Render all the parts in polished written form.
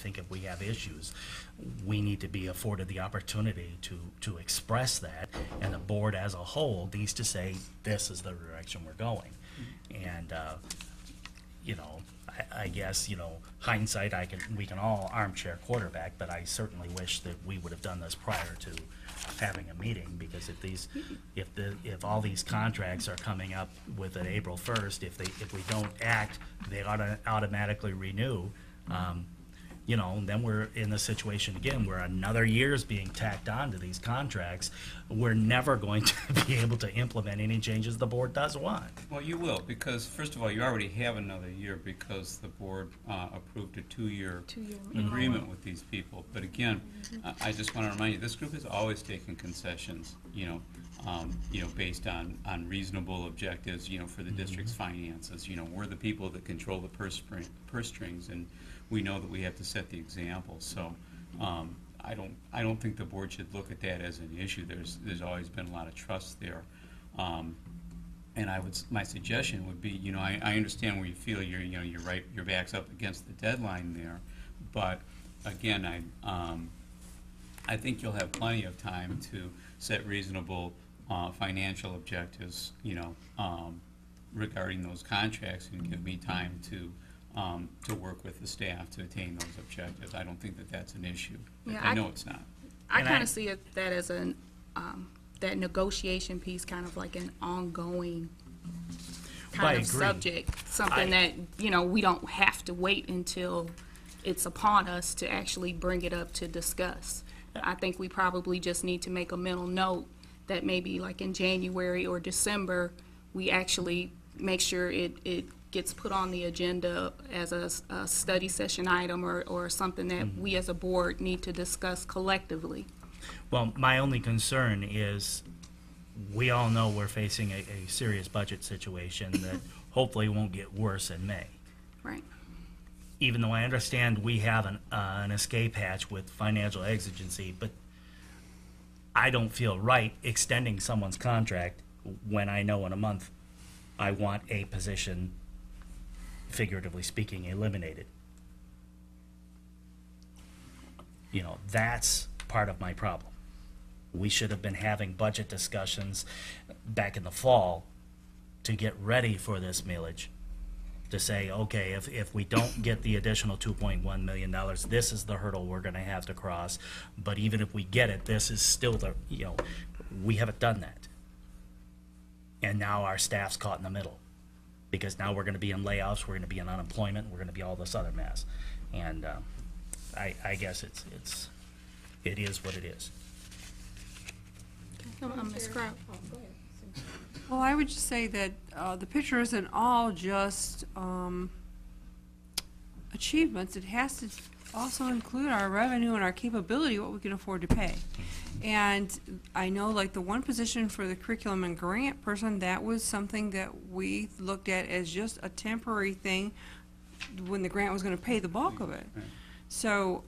think if we have issues, we need to be afforded the opportunity to express that, and the board as a whole needs to say, this is the direction we're going. And, you know, I guess, you know, hindsight, we can all armchair quarterback, but I certainly wish that we would have done this prior to having a meeting, because if all these contracts are coming up with an April 1st, if we don't act, they automatically renew. You know, and then we're in the situation again where another year's being tacked on to these contracts. We're never going to be able to implement any changes the board does want. Well, you will, because first of all, you already have another year because the board approved a two-year agreement with these people. But again, I just want to remind you, this group has always taken concessions, you know, based on reasonable objectives, you know, for the district's finances. You know, we're the people that control the purse strings, and we know that we have to set the example. So I don't think the board should look at that as an issue. There's always been a lot of trust there. And my suggestion would be, you know, I understand where you feel you're right, your back's up against the deadline there, but again, I think you'll have plenty of time to set reasonable financial objectives, you know, regarding those contracts, and give me time to work with the staff to attain those objectives. I don't think that that's an issue. Yeah, I know it's not. I kind of see that as that negotiation piece, kind of like an ongoing kind of subject, something that, you know, we don't have to wait until it's upon us to actually bring it up to discuss. I think we probably just need to make a mental note that maybe like in January or December, we actually make sure it gets put on the agenda as a study session item or something that we as a board need to discuss collectively. Well, my only concern is we all know we're facing a serious budget situation that hopefully won't get worse in May. Right. Even though I understand we have an escape hatch with financial exigency, but I don't feel right extending someone's contract when I know in a month I want a position, figuratively speaking, eliminated. You know, that's part of my problem. We should have been having budget discussions back in the fall to get ready for this millage, to say, okay, if we don't get the additional $2.1 million, this is the hurdle we're going to have to cross. But even if we get it, this is still the, you know, we haven't done that. And now our staff's caught in the middle, because now we're going to be in layoffs, we're going to be in unemployment, we're going to be all this other mess. And I guess it is what it is. Ms. Kraut. Well, I would just say that the picture isn't all just achievements. It has to also include our revenue and our capability, what we can afford to pay. And I know, like, the one position for the curriculum and grant person, that was something that we looked at as just a temporary thing when the grant was going to pay the bulk of it. So,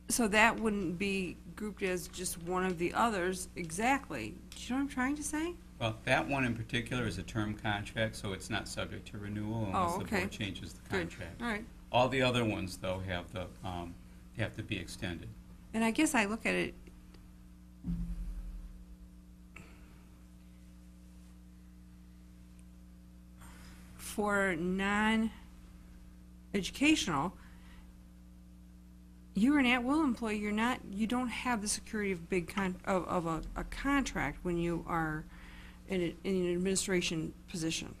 so that wouldn't be grouped as just one of the others exactly. Do you know what I'm trying to say? Well, that one in particular is a term contract, so it's not subject to renewal unless the board changes the contract. Good. All right. All the other ones, though, have to be extended. And I guess I look at it, for non-educational, you're an at-will employee. You don't have the security of a contract when you are in an administration position.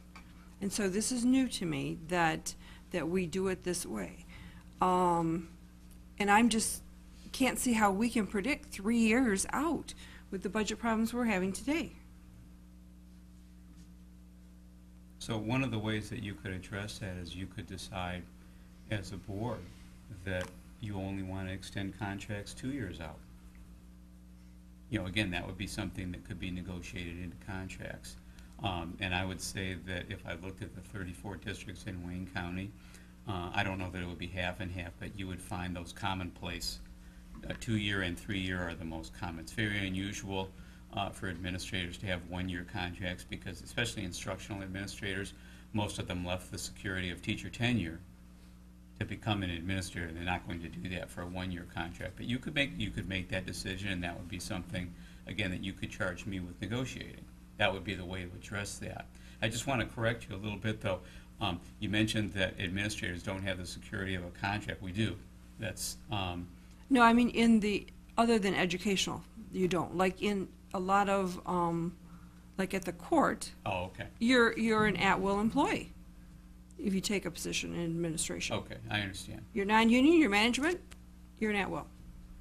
And so this is new to me that we do it this way. And I'm just can't see how we can predict 3 years out with the budget problems we're having today. So one of the ways that you could address that is you could decide as a board that you only want to extend contracts 2 years out. You know, again, that would be something that could be negotiated into contracts. And I would say that if I looked at the 34 districts in Wayne County, I don't know that it would be half and half, but you would find those commonplace. 2-year and 3-year are the most common. It's very unusual for administrators to have 1-year contracts, because especially instructional administrators, most of them left the security of teacher tenure to become an administrator. They're not going to do that for a one-year contract. But you could make that decision, and that would be something, again, that you could charge me with negotiating. That would be the way to address that. I just want to correct you a little bit, though. You mentioned that administrators don't have the security of a contract. We do. That's No, I mean, in the, other than educational, you don't. Like in a lot of, like at the court, oh, okay. you're an at-will employee if you take a position in administration. Okay, I understand. You're non-union, you're management, you're an at-will.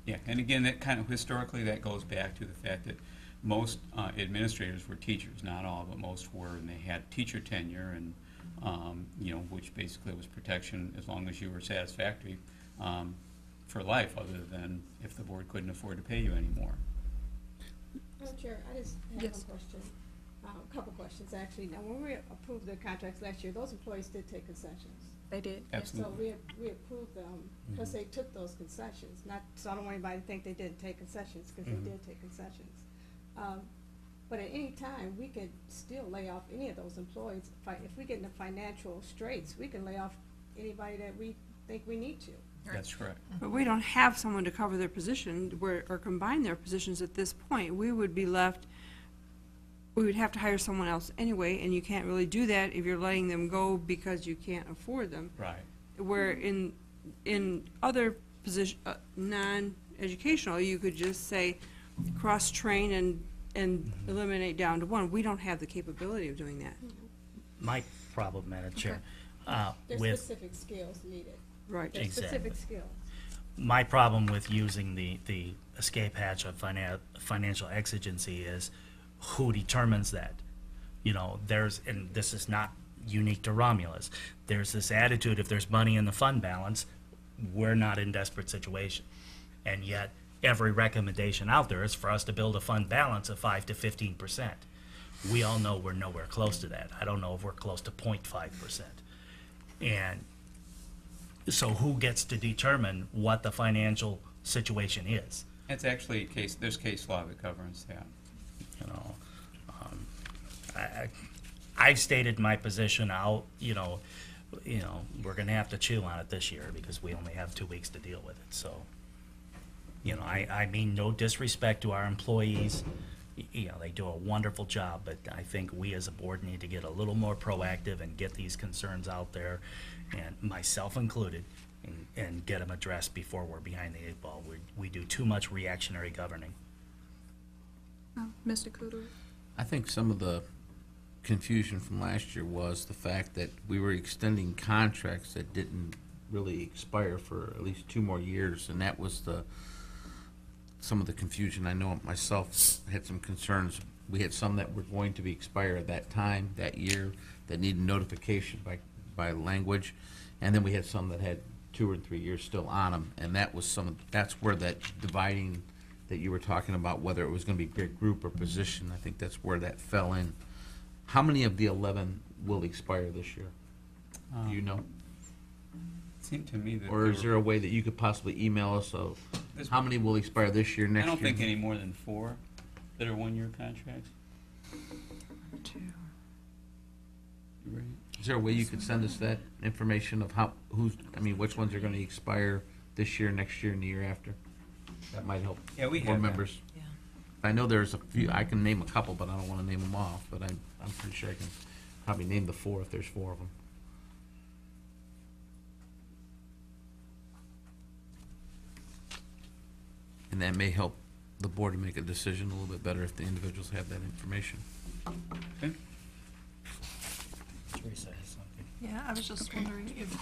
Yeah, and again, that kind of historically, that goes back to the fact that most administrators were teachers, not all, but most were, and they had teacher tenure, and you know, which basically was protection as long as you were satisfactory for life, other than if the board couldn't afford to pay you anymore. Madam Chair, I just have Yes. one question, a couple questions actually. Now, when we approved the contracts last year, those employees did take concessions. They did. Absolutely. And so we approved them, because they took those concessions, not, so I don't want anybody to think they didn't take concessions, because they did take concessions. But at any time, we could still lay off any of those employees. If we get into financial straits, we can lay off anybody that we think we need to. That's correct. But we don't have someone to cover their position or combine their positions at this point. We would be left, we would have to hire someone else anyway, and you can't really do that if you're letting them go because you can't afford them. Right. Where in other position, non-educational, you could just say cross-train and eliminate down to one. We don't have the capability of doing that. My problem, Madam Chair, There's with, specific skills needed. Right. There's Exactly. specific skills. my problem with using the escape hatch of financial exigency is who determines that? You know, and this is not unique to Romulus, there's this attitude, if there's money in the fund balance, we're not in desperate situation. And yet, every recommendation out there is for us to build a fund balance of 5 to 15%. We all know we're nowhere close to that. I don't know if we're close to 0.5%. And so who gets to determine what the financial situation is? It's actually there's case law that governs that. You know, I've stated my position out, we're gonna have to chew on it this year because we only have 2 weeks to deal with it, so. I mean, no disrespect to our employees, they do a wonderful job, but I think we as a board need to get a little more proactive and get these concerns out there, and myself included, and get them addressed before we're behind the 8 ball. We do too much reactionary governing. Mr. Kudu? I think some of the confusion from last year was the fact that we were extending contracts that didn't really expire for at least 2 more years, and that was some of the confusion. I know myself had some concerns. We had some that were going to be expire at that time, that year, that needed notification by language, and then we had some that had 2 or 3 years still on them, and that's where that dividing that you were talking about, whether it was going to be big group or position, I think that's where that fell in. How many of the 11 will expire this year? Do you know? It seemed to me that Or is there a way that you could possibly email us of how many will expire this year, next I year? don't think any more than 4 that are 1-year contracts. Right. Is there a way you could send us that information of which ones are going to expire this year, next year, and the year after? That might help Yeah, we board have that. members. I know there's a few, I can name a couple, but I don't want to name them off, but I'm pretty sure I can probably name the 4 if there's 4 of them. And that may help the board to make a decision a little bit better if the individuals have that information. Okay. Teresa has something. Yeah, I was just wondering if,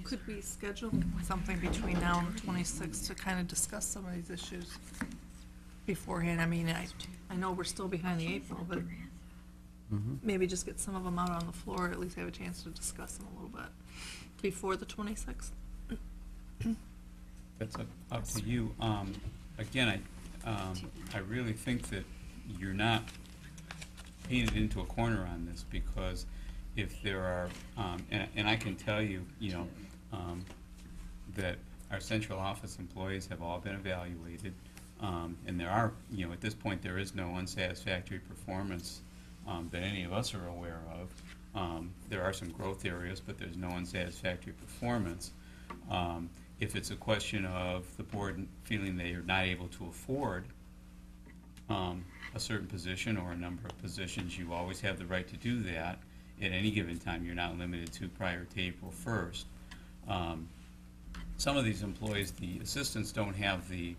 could we schedule something between now and the 26th to kind of discuss some of these issues beforehand? I mean, I know we're still behind the 8 ball, but maybe just get some of them out on the floor, at least have a chance to discuss them a little bit before the 26th. That's up to you. Again, I really think that you're not painted into a corner on this, because if there are, and I can tell you, that our central office employees have all been evaluated, and there are, at this point, there is no unsatisfactory performance that any of us are aware of. there are some growth areas, but there's no unsatisfactory performance. If it's a question of the board feeling they are not able to afford a certain position or a number of positions, you always have the right to do that at any given time. You're not limited to prior to April 1st. Some of these employees, the assistants, don't have the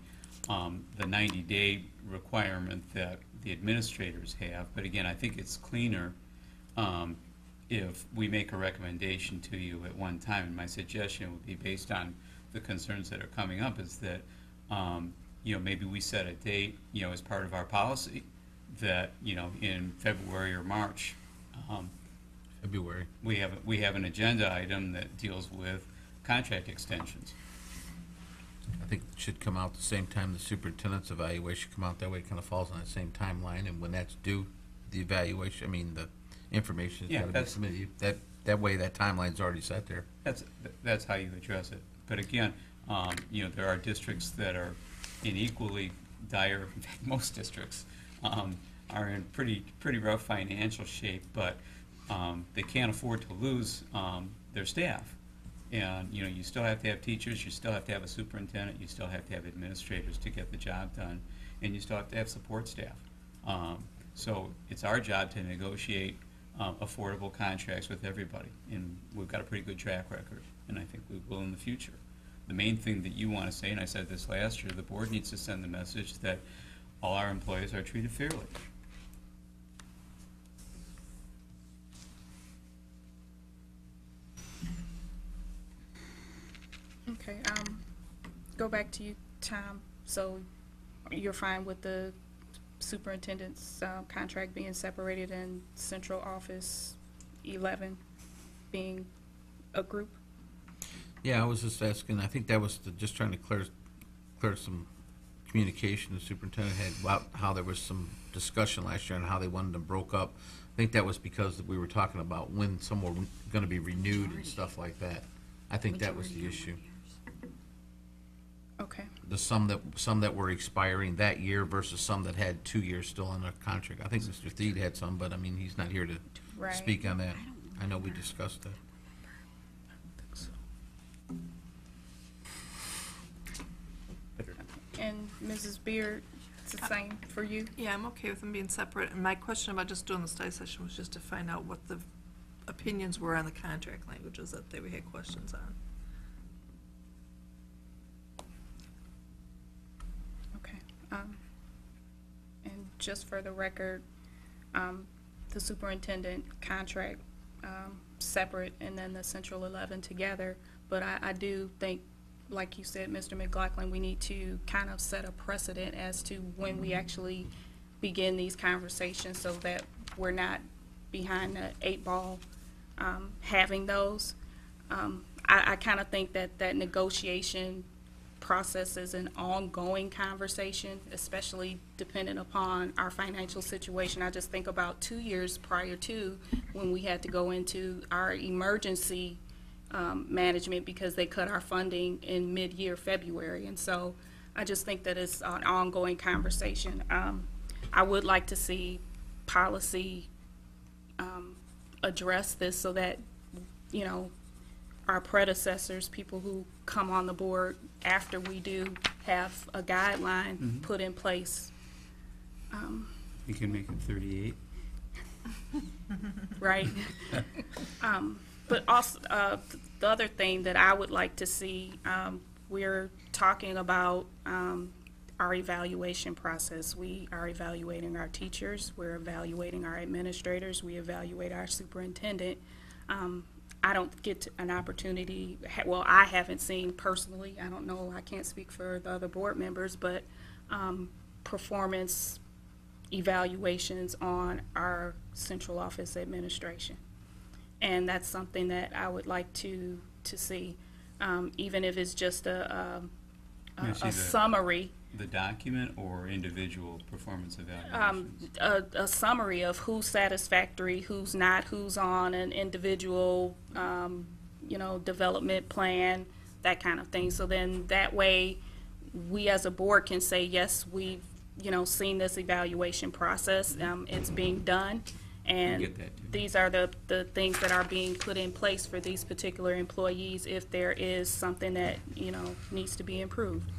90-day requirement that the administrators have. But again, I think it's cleaner if we make a recommendation to you at one time. And my suggestion would be, based on the concerns that are coming up, is that maybe we set a date, as part of our policy, that in February or March, February. we have an agenda item that deals with contract extensions. I think it should come out the same time the superintendent's evaluation come out. That way it kind of falls on that same timeline, and when that's due, the evaluation, the information's Yeah, gotta be that's- submitted. That way that timeline's already set there. That's how you address it. But again, there are districts that are in equally dire, in fact, most districts are in pretty rough financial shape, but they can't afford to lose their staff. And, you still have to have teachers, you still have to have a superintendent, you still have to have administrators to get the job done, and you still have to have support staff. So it's our job to negotiate affordable contracts with everybody, and we've got a pretty good track record, and I think we will in the future. The main thing that you want to say, and I said this last year, the board needs to send the message that all our employees are treated fairly. Okay, go back to you, Tom. So you're fine with the superintendent's contract being separated and central office 11 being a group? Yeah, I was just asking, I think that was just trying to clear some communication the superintendent had about how there was some discussion last year on how they wanted them broke up. I think that was because we were talking about when some were going to be renewed and stuff like that. I think that was the issue. Okay, Some that were expiring that year versus some that had 2 years still on their contract. I think Mr. Theed had some, but he's not here to right. speak on that. I know we discussed that. And Mrs. Beard, it's the same for you? Yeah, I'm okay with them being separate, and my question about just doing the study session was just to find out what the opinions were on the contract languages that we had questions on. Okay. And just for the record, the superintendent contract, separate, and then the central 11 together. But I do think, like you said, Mr. McLaughlin, we need to kind of set a precedent as to when we actually begin these conversations so that we're not behind the 8 ball having those. I kind of think that negotiation process is an ongoing conversation, especially dependent upon our financial situation. I just think about 2 years prior to when we had to go into our emergency management because they cut our funding in mid-year February. And so I just think that it's an ongoing conversation. I would like to see policy address this so that, our predecessors, people who come on the board after we do, have a guideline put in place. You can make it 38. Right? But also, the other thing that I would like to see, we're talking about our evaluation process. We are evaluating our teachers, we're evaluating our administrators, we evaluate our superintendent. I don't get an opportunity, well, I haven't seen personally, I don't know, I can't speak for the other board members, but performance evaluations on our central office administration. And that's something that I would like to see, even if it's just a summary. The document or individual performance evaluations? A summary of who's satisfactory, who's not, who's on an individual, development plan, that kind of thing. So then that way, we as a board can say, yes, we've, seen this evaluation process, it's being done, get And that, too. these are the things that are being put in place for these particular employees if there is something that, you know, needs to be improved.